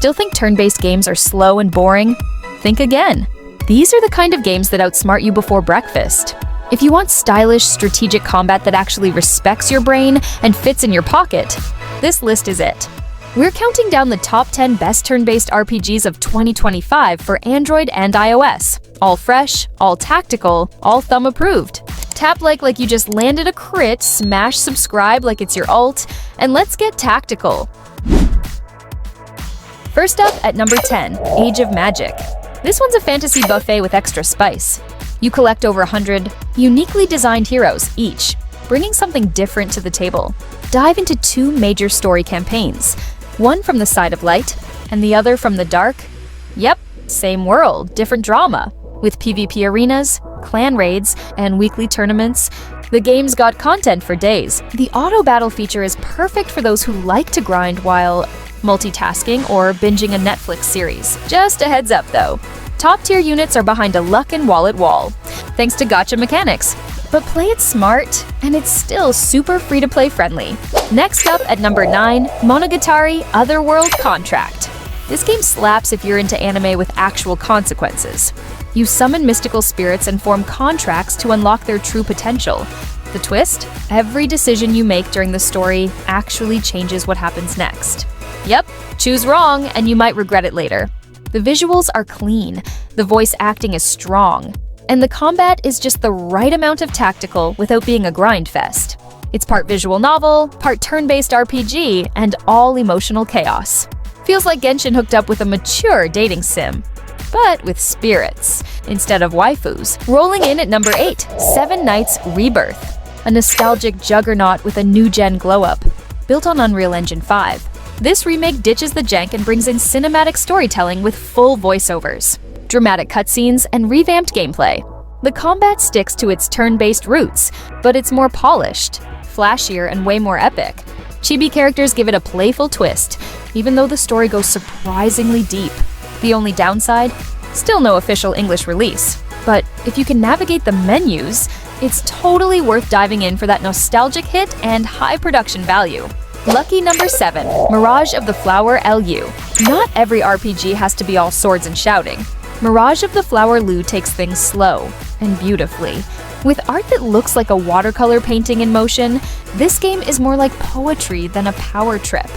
Still think turn-based games are slow and boring? Think again. These are the kind of games that outsmart you before breakfast. If you want stylish, strategic combat that actually respects your brain and fits in your pocket, this list is it. We're counting down the top 10 best turn-based RPGs of 2025 for Android and iOS. All fresh, all tactical, all thumb-approved. Tap like you just landed a crit, smash subscribe like it's your ult, and let's get tactical. First up at number 10, Age of Magic. This one's a fantasy buffet with extra spice. You collect over 100 uniquely designed heroes each, bringing something different to the table. Dive into 2 major story campaigns, one from the side of light and the other from the dark. Yep, same world, different drama. With PvP arenas, clan raids, and weekly tournaments, the game's got content for days. The auto battle feature is perfect for those who like to grind while multitasking or binging a Netflix series. Just a heads up though, top-tier units are behind a luck and wallet wall, thanks to gacha mechanics. But play it smart, and it's still super free-to-play friendly. Next up at number 9, Monogatari Otherworld Contract. This game slaps if you're into anime with actual consequences. You summon mystical spirits and form contracts to unlock their true potential. The twist? Every decision you make during the story actually changes what happens next. Yep, choose wrong and you might regret it later. The visuals are clean, the voice acting is strong, and the combat is just the right amount of tactical without being a grind fest. It's part visual novel, part turn-based RPG, and all emotional chaos. Feels like Genshin hooked up with a mature dating sim, but with spirits instead of waifus. Rolling in at number 8, 7 Nights Rebirth. A nostalgic juggernaut with a new-gen glow-up, built on Unreal Engine 5. This remake ditches the jank and brings in cinematic storytelling with full voiceovers, dramatic cutscenes, and revamped gameplay. The combat sticks to its turn-based roots, but it's more polished, flashier, and way more epic. Chibi characters give it a playful twist, even though the story goes surprisingly deep. The only downside? Still no official English release. But if you can navigate the menus, it's totally worth diving in for that nostalgic hit and high production value. Lucky number 7, Mirage of the Flower LU. Not every RPG has to be all swords and shouting. Mirage of the Flower Lu takes things slow and beautifully. With art that looks like a watercolor painting in motion, this game is more like poetry than a power trip.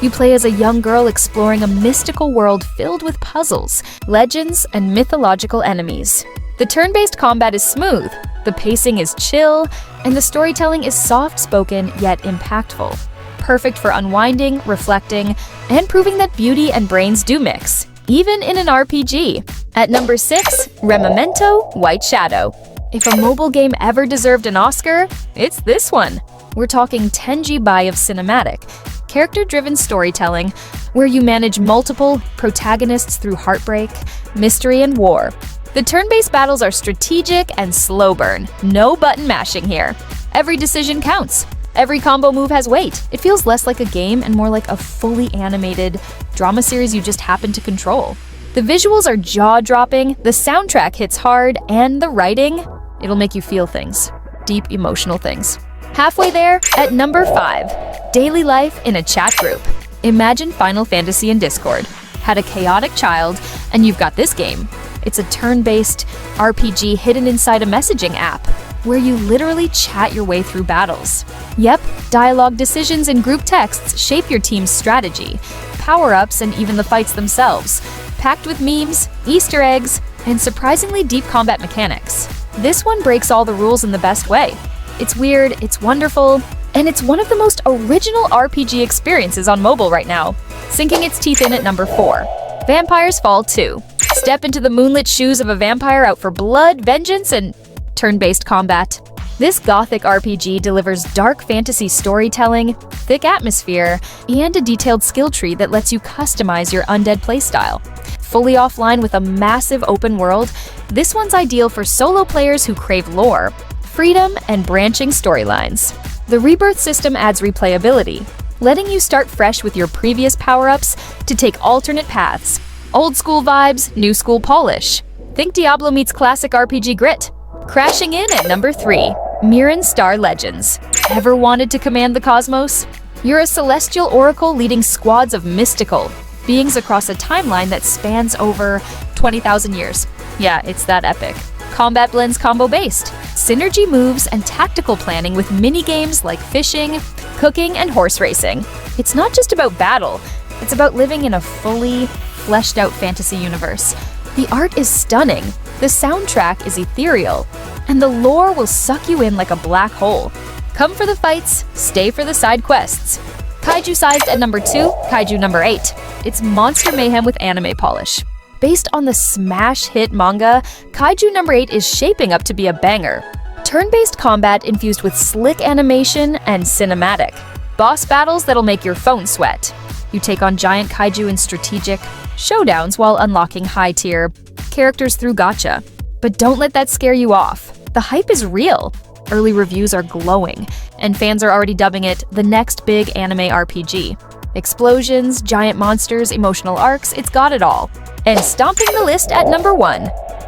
You play as a young girl exploring a mystical world filled with puzzles, legends, and mythological enemies. The turn-based combat is smooth, the pacing is chill, and the storytelling is soft-spoken yet impactful. Perfect for unwinding, reflecting, and proving that beauty and brains do mix, even in an RPG. At number 6, Rememento White Shadow. If a mobile game ever deserved an Oscar, it's this one. We're talking 10 GB of cinematic, character-driven storytelling where you manage multiple protagonists through heartbreak, mystery, and war. The turn-based battles are strategic and slow burn. No button mashing here. Every decision counts. Every combo move has weight. It feels less like a game and more like a fully animated drama series you just happen to control. The visuals are jaw-dropping, the soundtrack hits hard, and the writing, it'll make you feel things. Deep emotional things. Halfway there, at number 5, Daily Life in a Chat Group. Imagine Final Fantasy in Discord. Had a chaotic child, and you've got this game. It's a turn-based RPG hidden inside a messaging app, where you literally chat your way through battles. Yep, dialogue decisions and group texts shape your team's strategy, power-ups, and even the fights themselves, packed with memes, Easter eggs, and surprisingly deep combat mechanics. This one breaks all the rules in the best way. It's weird, it's wonderful, and it's one of the most original RPG experiences on mobile right now. Sinking its teeth in at number 4, Vampires Fall 2. Step into the moonlit shoes of a vampire out for blood, vengeance, and turn-based combat. This gothic RPG delivers dark fantasy storytelling, thick atmosphere, and a detailed skill tree that lets you customize your undead playstyle. Fully offline with a massive open world, this one's ideal for solo players who crave lore, freedom, and branching storylines. The Rebirth system adds replayability, letting you start fresh with your previous power-ups to take alternate paths. Old school vibes, new school polish. Think Diablo meets classic RPG grit. Crashing in at number 3, Mirren Star Legends. Ever wanted to command the cosmos? You're a celestial oracle leading squads of mystical, beings across a timeline that spans over 20,000 years. Yeah, it's that epic. Combat blends combo-based, synergy moves, and tactical planning with mini-games like fishing, cooking, and horse racing. It's not just about battle, it's about living in a fully fleshed-out fantasy universe. The art is stunning, the soundtrack is ethereal, and the lore will suck you in like a black hole. Come for the fights, stay for the side quests. Kaiju sized at number 2, Kaiju number 8. It's monster mayhem with anime polish. Based on the smash hit manga, Kaiju number 8 is shaping up to be a banger. Turn-based combat infused with slick animation and cinematic. Boss battles that'll make your phone sweat. You take on giant kaiju in strategic showdowns while unlocking high-tier characters through gacha. But don't let that scare you off. The hype is real. Early reviews are glowing, and fans are already dubbing it the next big anime RPG. Explosions, giant monsters, emotional arcs, it's got it all. And stomping the list at number 1,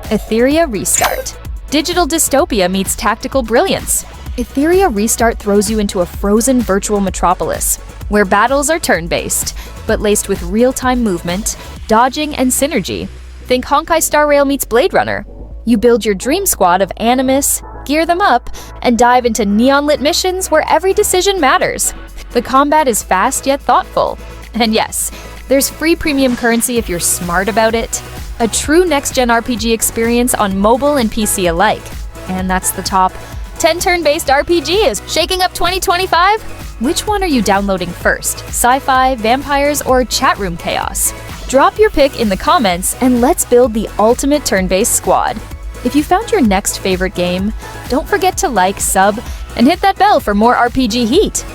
Etheria Restart. Digital dystopia meets tactical brilliance. Etheria Restart throws you into a frozen virtual metropolis, where battles are turn-based, but laced with real-time movement, dodging, and synergy. Think Honkai Star Rail meets Blade Runner. You build your dream squad of Animus, gear them up, and dive into neon-lit missions where every decision matters. The combat is fast yet thoughtful. And yes, there's free premium currency if you're smart about it. A true next-gen RPG experience on mobile and PC alike. And that's the top 10 turn-based RPGs shaking up 2025? Which one are you downloading first? Sci-fi, vampires, or chat room chaos? Drop your pick in the comments and let's build the ultimate turn-based squad. If you found your next favorite game, don't forget to like, sub, and hit that bell for more RPG heat.